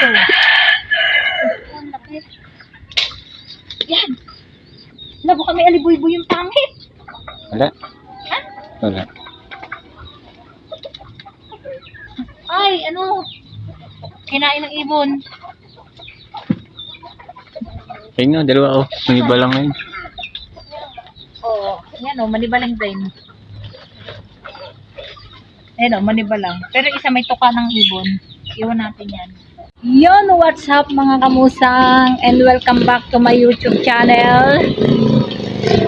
dito. Ang laki. Yan. Labo kami aliboy-boy yung pangit. Wala. Ha? Wala. Ay, ano? Kinain ng ibon. Ayun nga, dalawa oh. May iba lang ngayon. Oo. Yan o, manibalang din. Ayan o, manibalang. Pero isa may tuka ng ibon. Iwan natin yan. Yun, what's up mga kamusang? And welcome back to my YouTube channel.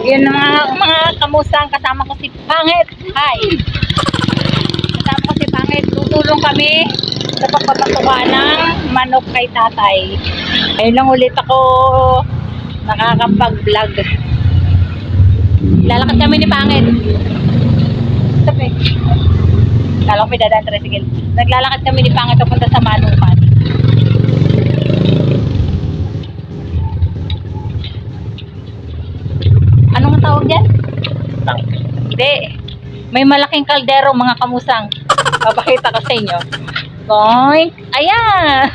Yun mga kamusang, kasama ko si Pangit. Hi! Kasama ko si Pangit. Tutulong kami sa pagpapatuka ng manok kay tatay. Ayun lang ulit ako nakakapag-vlog. Lalakad kami ni Pangit. Sabi. Kala ko may dadaan tricycle. Naglalakad kami ni Pangit papunta sa Manukan. Anong tawag dyan? Hindi. May malaking kaldero mga kamusang. Papakita ko sa inyo. Boink! Ayan!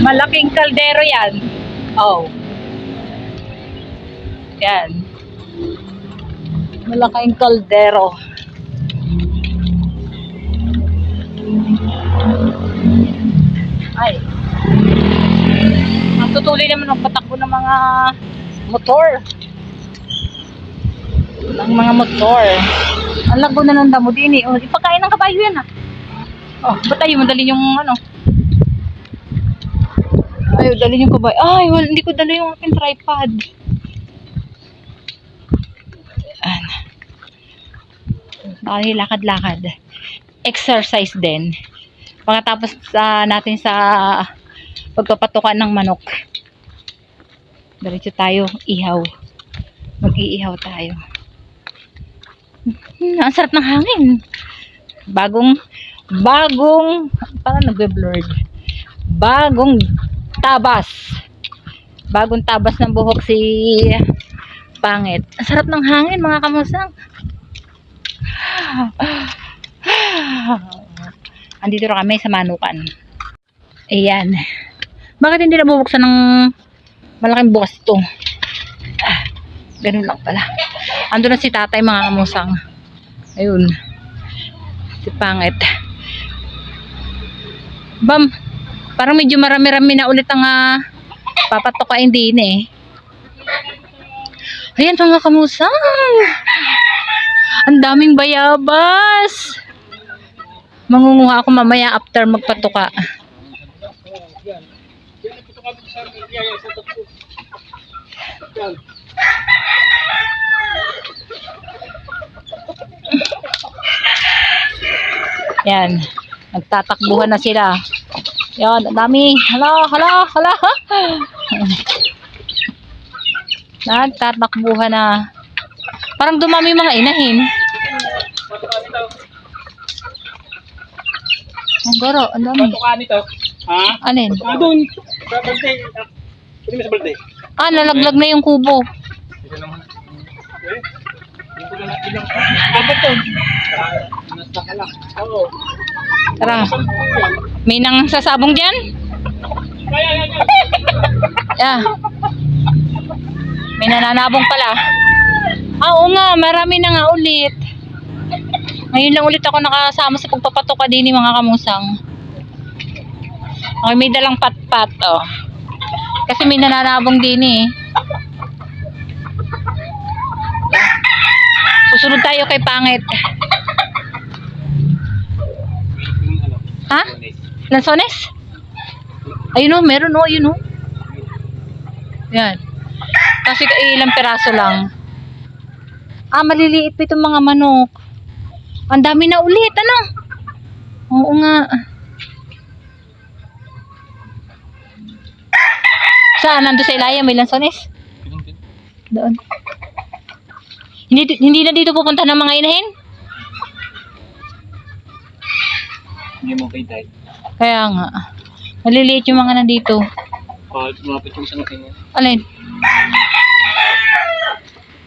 Malaking kaldero yan. Oh. Yan. Malaking kaldero. Ay. Ang tutuloy naman ng patakbo ng mga motor. Ang mga motor. Ang labo na ng damo din eh. Oh, ipakain ng kabayo yan ah. Oh, ba't tayo madali yung ano? Ay, dali yung kabayo. Ay, well, hindi ko dala yung aking tripod. Okay, lakad-lakad. Exercise din. Pagkatapos natin sa pagpapatukan ng manok. Diretso tayo, ihaw. Mag-iihaw tayo. Ang sarap ng hangin. Bagong parang nagbe-blurred. Bagong tabas ng buhok si Pangit. Ang sarap ng hangin mga kamusang. Andito na kami sa Manukan. Ayan. Bakit hindi na bubuksan ng malaking bukas ito? Ganun lang pala. Ando na si tatay mga kamusang. Ayun. Si Pangit. Bam. Parang medyo marami-rami na ulit ang papatukain din eh. Ayan mga kamusang. Ang daming bayabas. Mangunguha ako mamaya after magpatuka. Yan. Nagtatakbuhan na sila. Yan, ang dami. Hala. Nagtatakbuhan na. Parang dumami mga inahin. Ang garo, ang dami. Patuka nito. Ha? Alin? Doon. Sa balde. Pwede mo sa balde. Nalaglag na yung kubo. Dito naman. Eh? Dito na ilang. Dapat to. Nasta ka lang. Oo. Tara. May nang sasabong dyan? Yeah. May nananabong pala. Oo nga, marami na nga ulit. Ngayon lang ulit ako nakasama sa pagpapatuka din ni mga kamusang. Okay, may dalang pat-pat, oh. Kasi may nananabong din eh. Susunod tayo kay Pangit. Ha? Lansones? Ayun o, meron o, ayun o. Yan. Kasi ilang peraso lang. Maliliit pa itong mga manok. Ang dami na ulit, ano? Oo nga. Saan? Nandun sa Ilaya, may lansones? Doon. Hindi na dito pupunta ng mga inahin? Hindi mo kay tayo. Kaya nga. Maliliit yung mga nandito. Lumapit yung isang kanya. Alin?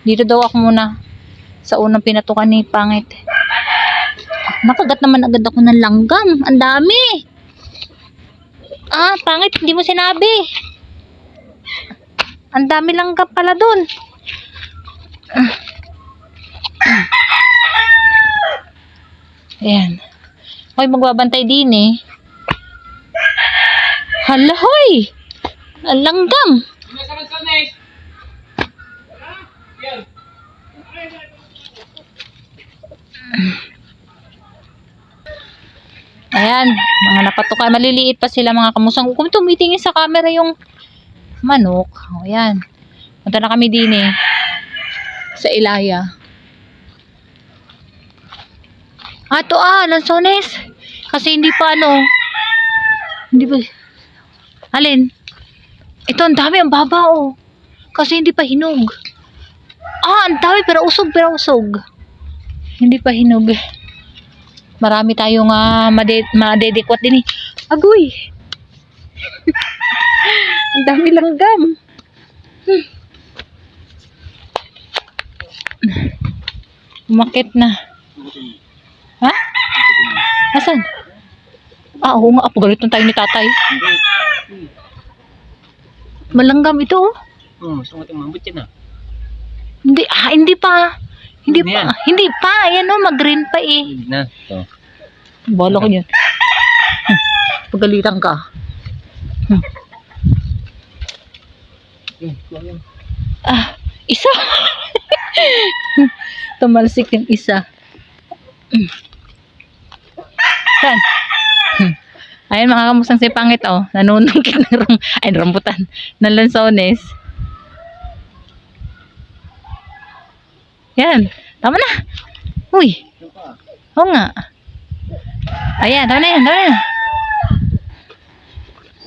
Dito daw ako muna. Sa unang pinatukan ni Pangit. Nakagat naman agad ako ng langgam. Ang dami. Ah, pangit. Hindi mo sinabi. Ang dami langgam pala dun. Ayan. Hoy, magbabantay din eh. Hala, hoy! Ang langgam. Ayan, mga napatuka. Maliliit pa sila mga kamusang. Kung tumitingin sa camera yung manok. O, ayan. Punta na kami din eh. Sa Ilaya. Ito lansones. Kasi hindi pa hindi pa. Alin? Ito, ang dami. Ang baba Kasi hindi pa hinog. Ang dami. Pero usog. Hindi pa hinog. Marami tayong madedikwat din eh. Agoy! Ang dami langgam. Umakit na. Ha? Asan? Oo nga. Pagalitan tayo ni tatay. Malanggam ito Sungat yung mambut yan Hindi, hindi pa. Hindi Ano pa. yan? Hindi pa. Ayan mag-green pa eh. Hindi na. Ito. Bala ko yun. Pagalitan ka. Isa. Tumalsik yung isa. Saan? Ayan mga kamusang si Pangit nanunungkit ng rambutan ng lansones. Yan. Tama na. Uy. Oo nga. Ayan. Tama na yan.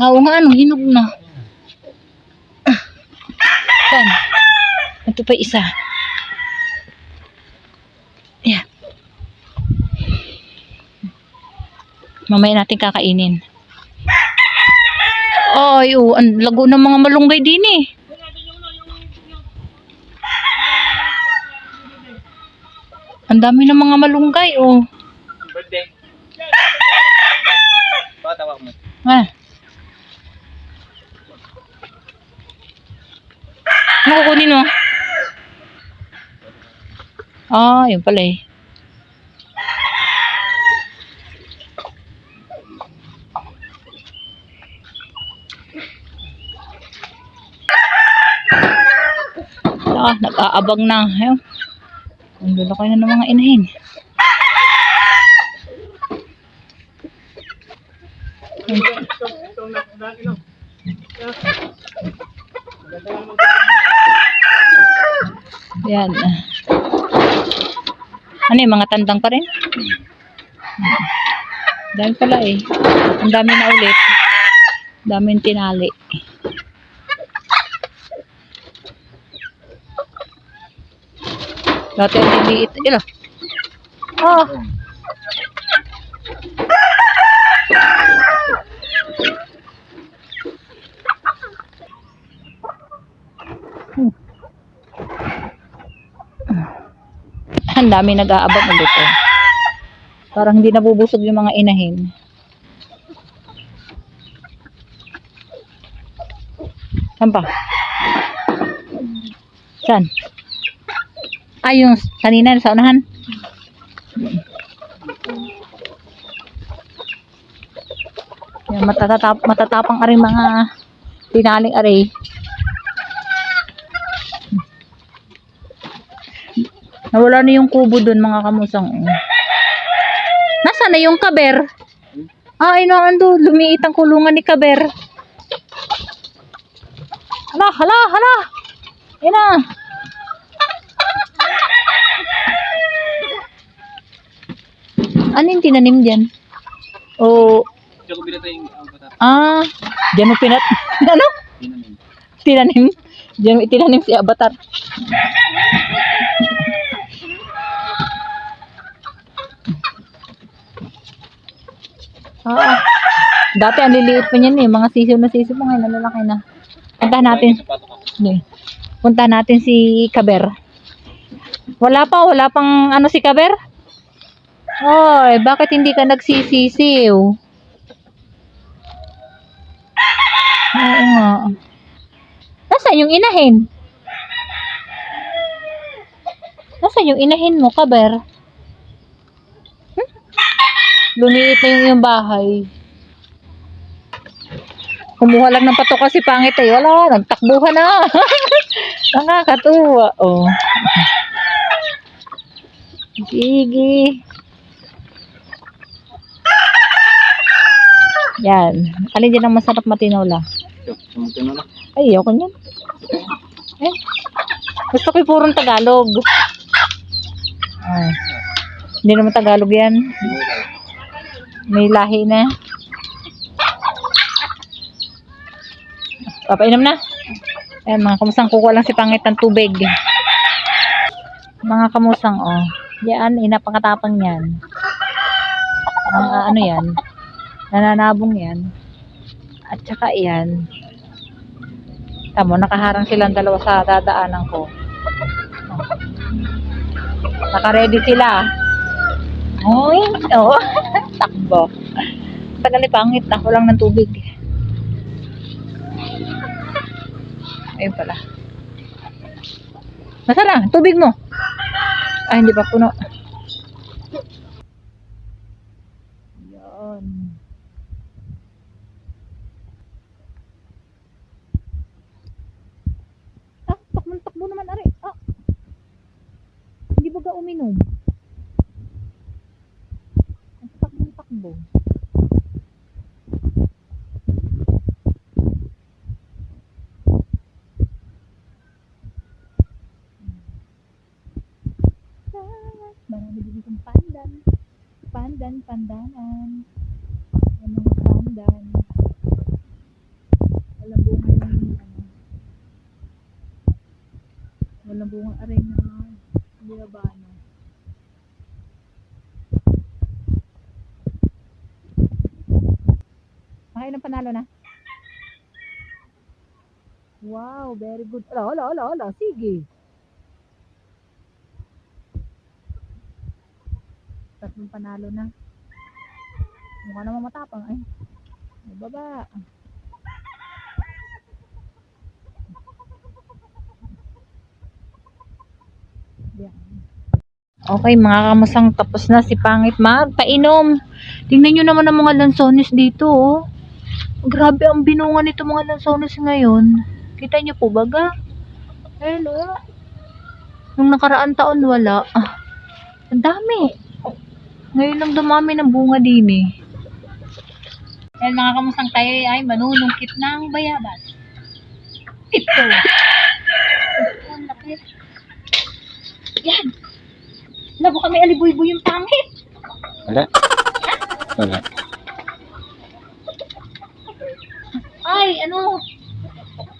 Oo nga. Hinog na. Saan? Ito pa isa. Ayan. Mamaya natin kakainin. Ay, ang lago ng mga malunggay din eh. Ang dami ng mga malunggay Birthday. Tawag mo. Ano kukunin mo? Yun pala eh. Nag-aabang na. Ayun. Ang lalaki na ng mga inahin. Yan. Ano yung mga tandang pa rin? Dami pala eh. Ang dami na ulit. Daming tinali. Dati ang liliit. Ilo. Ang dami nag-aabang ulit Parang hindi nabubusog yung mga inahin. Saan pa? Saan? Yung kanina sa unahan. Yung matatapang aring mga tinaling aray. Nawala na yung kubo dun mga kamusang. Nasaan na yung kaber? Ando. Lumiit ang kulungan ni kaber. Hala. Yan na. Ano yung tinanim dyan? Diyan ko binata yung batata. Diyan mo ano? Tinanim? Diyan mo itinanim si Avatar. Dati ang liliit pa niyan mga sisiw na ngayon, nalalaki na. Punta natin si Kaber. Wala pang si Kaber? Hoy, bakit hindi ka nagsisisiw? Oo nga. Nasaan yung inahin? Nasaan yung inahin mo, kaber? Lumiit na yung iyong bahay. Kumuha lang ng pato kasi pangit eh. Wala, nagtakbuhan na. Nakakatuwa. Oh. Sige. Yan. Alin din ang masarap matinola? Tumutin na. Ay, ayoko niyan. Eh, gusto ko yung purong Tagalog. Ah. Hindi naman Tagalog yan. May lahi na. Papainom na. Ayan, mga kamusang, kukuha lang si Pangit ng tubig. Mga kamusang, oh. Yan, inapakatapang yan. Ano yan? Nananabong yan. At saka yan. Tamo, nakaharang silang dalawa sa dadaanan ko. Oh. Naka-ready sila. Oy, oh. Takbo. Tagal ni Pangit, ako lang ng tubig. Ayun pala. Nasaan na? Tubig mo. Ay, hindi pa puno. Yan. Ah, takbo naman, ari. Ah. Hindi ba ka uminom? Ang takbo. Marami din itong pandanan. Ang mga pandan. Walang bunga yung walang bunga aray na nilabano. Makailang panalo na? Wow, very good. Ala. Sige. Tatlong panalo na. Mukha naman matapang ay. Ay baba. Yan. Okay mga kamusang, tapos na si Pangit magpainom. Tingnan nyo naman ang mga lansones dito oh. Grabe ang binunga nito mga lansones ngayon. Kita nyo po baga? Hello. Nung nakaraan taon wala. Ah, ang dami. Ngayon lang dumami ng bunga din eh. Yan mga kamusang, tayo ay manunungkit ng bayabas. Ito. Ang laki. Yan. Labo kami aliboy-boy yung Pangit. Wala. Ay, ano?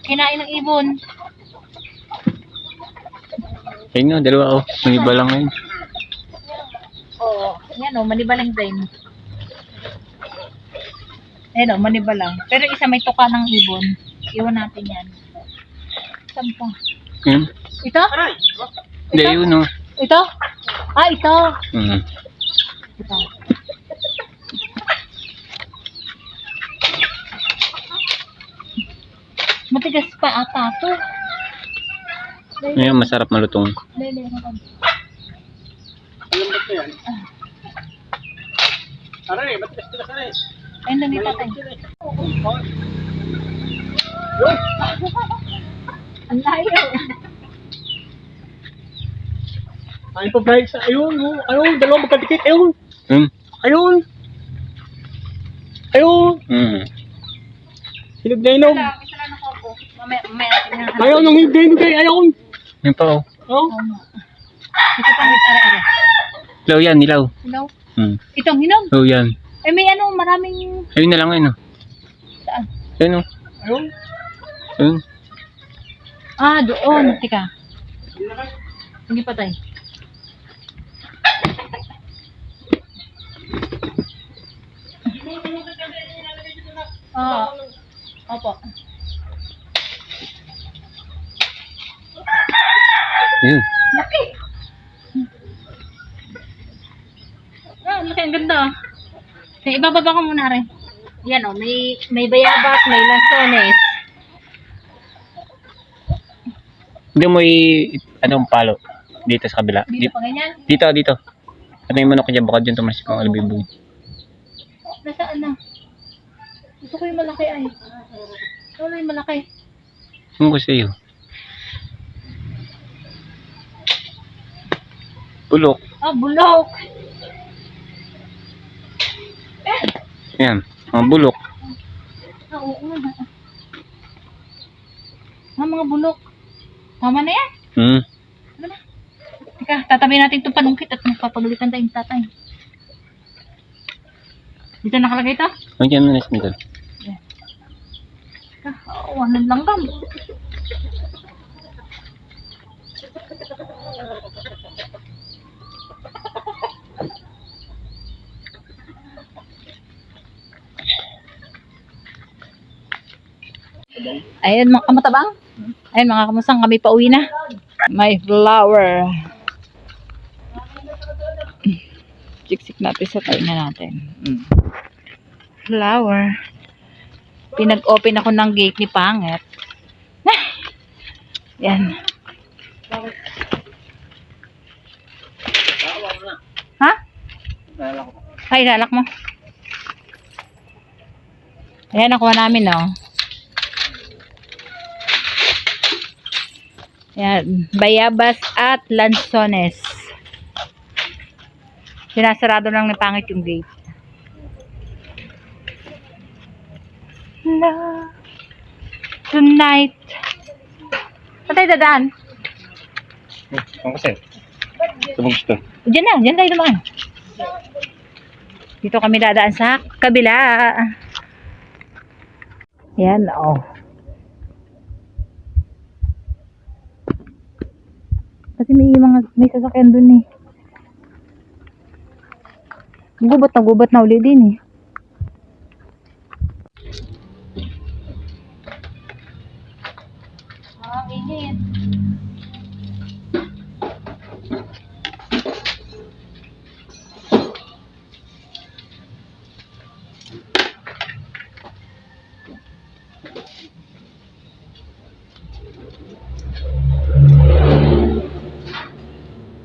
Kinain ng ibon. Ayun nga, dalawa oh. May iba lang ngayon. Oo. Yan o, manibalang din. Ayan o, manibalang. Pero isa may tuka ng ibon. Iwan natin yan. Saan pa? Yun. Ito? Hindi, yun oh. Ito? Ah, ito. Ito. Matigas pa ata to. Ngayon, masarap malutong. Lele, ako. Alam ba ito yan? Aray, matigas ka na eh. Ayun doon ito tayo. Yun! Ang layo. Ayun pa Brian sa ayun, oh. Ayun, dalawang magkadikit, ayun. Ayun. Hinog na hinog. Isa lang ako po. Mamaya natin nga. Ayun, yung hinog na hinog ay ayun. Yan pa oh. Oh. Ito pa are. Ilaw yan, ilaw. Hello? Itong hinog? Oh, yan. Eh may ano, maraming... Ayun na lang ayun oh. Saan? Ayun oh. Ayun. Ayun. Ah, doon. Tika. Hindi pa tayo. Ah, opo. Ayun. Laki. ganda. Ibababa ko muna rin. Yan o, may bayabas, may lansones. Hindi mo anong palo dito sa kabila. Dito pa ganyan. Dito. Ano yung manok ko dyan? Baka dyan tumalas yung alibibong. Nasaan na? Gusto ko yung malaki ay. Wala yung malaki. Ano ko sa'yo? Bulok. Ah, bulok. Yan. Bulok. Ah, oo nga. Mga bulok. Tama na yan. Ano na? Teka, tatabi natin itong panungkit at magpapagalitan tayong tatay. Dito nakalagay ito? Nandiyan na nasa nito. Teka, wanan langgam. Ayan mga kamatabang. Ayan mga kamusang, kami pauwi na. May flower. Siksik natin sa tayo na natin. Flower. Pinag-open ako ng gate ni Pangit. Yan. Ha? Ay, lalak mo. Ayan, nakuha namin, no? Yan, bayabas at lansones. Sinasarado lang ng Pangit yung gate. Love tonight. Saan tayo dadaan? Ang kasi. Ito mo gusto. Diyan tayo naman. Dito kami dadaan sa kabila. Yan, oh. Kasi may sasakyan dun eh. Gubat na uli din eh. Init.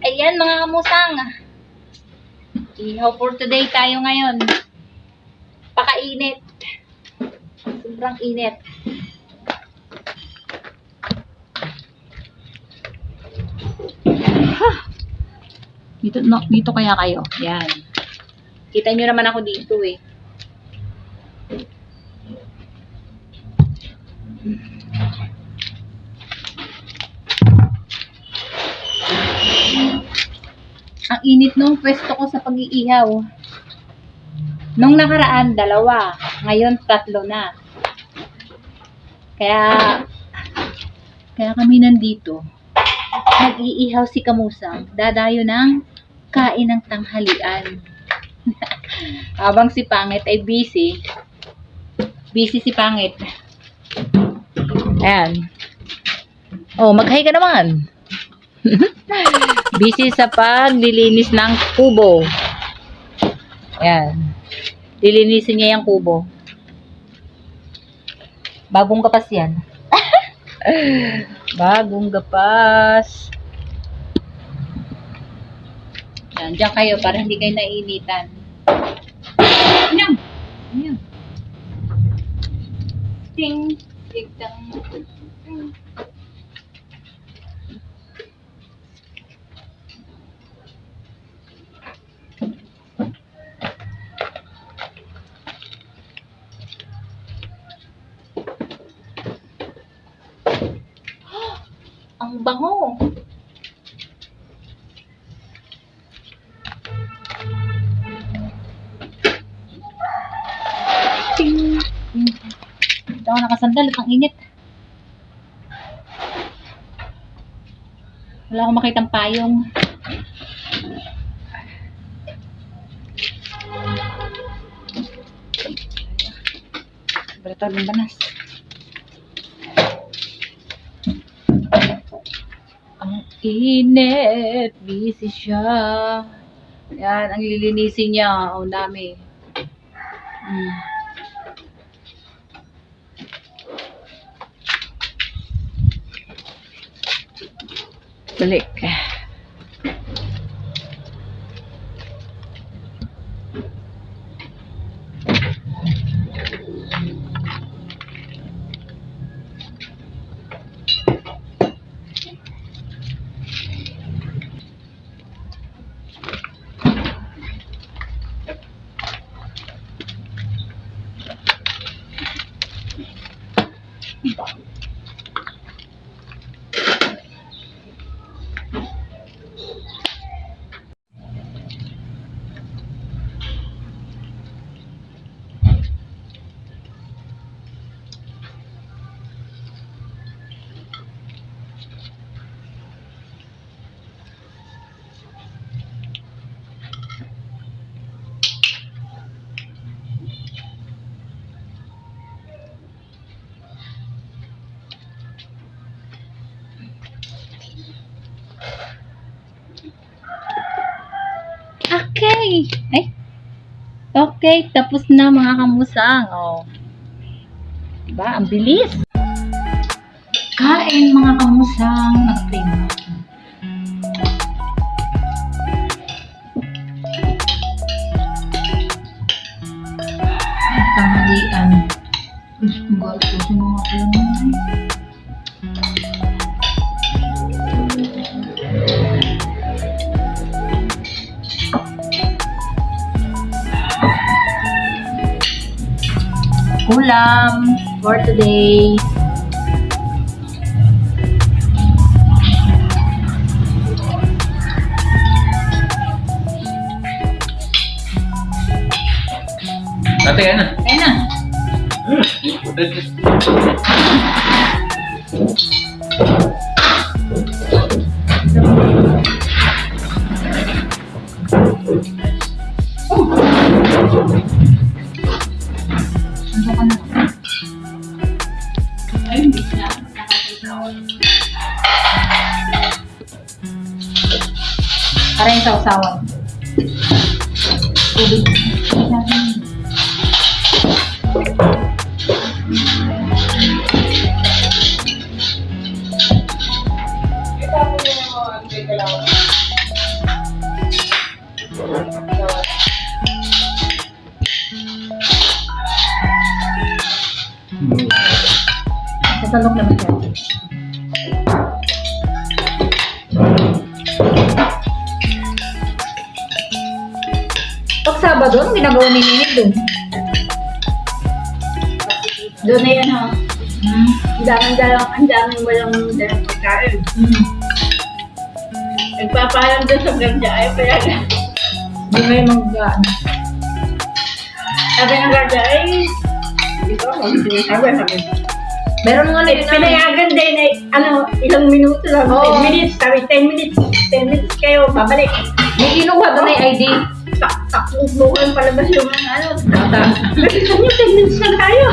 Ayan mga kamusang. Ihaw for today tayo ngayon. Pakainit. Sobrang init. Dito kaya kayo. Yan. Kita nyo naman ako dito eh. Ang init nung pwesto ko sa pag-iihaw. Nung nakaraan, 2. Ngayon, 3 na. Kaya kami nandito. Nag-iihaw si Kamusang. Dadayo ng kain ng tanghalian. Habang si Pangit ay busy. Busy si Pangit. Ayan. Oh, mag-hi ka naman. Busy sa paglilinis ng kubo. Ayan. Lilinisin niya yung kubo. Bagong gapas yan. Bagong gapas. Yan, dyan kayo para hindi kayo nainitan. Yan. Yan. Ting. Tigtang. Ang bango. Ting. Ito ako nakasandal at ang init. Wala akong makitang payong. Berito ng banas. Ang init, busy siya. Yan, ang lilinisin niya. O, dami. Mm. Balik. Okay. Okay, tapos na mga kamusang. Oh. Diba? Ang bilis. Kain mga kamusang. Nagping. Tanghalian. Gusto mo nga pala naman. Ulam for today. Ate, yan na. Ayun na. Ano ka na? Ay, hindi na. Para yung sausawan. Tubig. Sasalok naman siya. Pag Sabado, anong ginagawa ni Nini doon? Doon na yan, ha? Ang daming walang dalang pagkain. Nagpapalam doon sa ganda, ay kaya na. Hindi kayo mag-ano. Sabi ng ganda, ay, dito ako, sabi. Meron nga na yun. Pinayagan din ay, ilang minuto lang, Oo. 10 minutes, sabi 10 minutes, 10 minutes kayo, babalik. May kinuha doon ay ID. Takbuhan palabas yung mga Bata. Kasi kanya 10 minutes na tayo.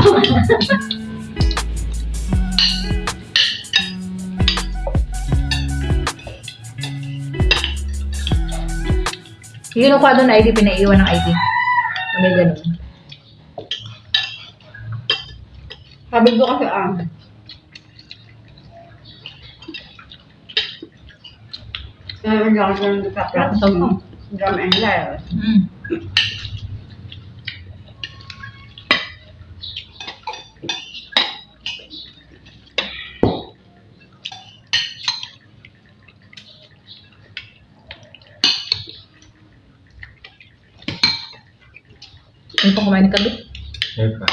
Kinuha doon ID, pinaiwan ng ID. May ganun. Sabi ko kasi, Kaya lang ako ng kapatid. Drum and lyre. Ano pa kumain ng kabit? Ayun pa.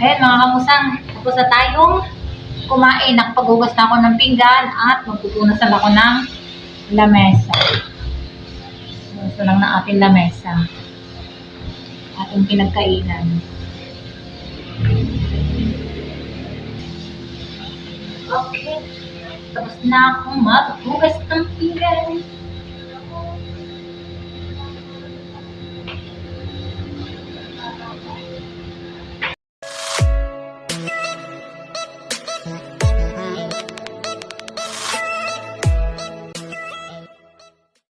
Ayan mga kamusang, tapos na tayong kumain. Nakapaghugas na ako ng pinggan at magpupunasan ako ng lamesa. Gusto lang ng ating lamesa. Ating pinagkainan. Okay. Tapos na akong maghugas ng pinggan.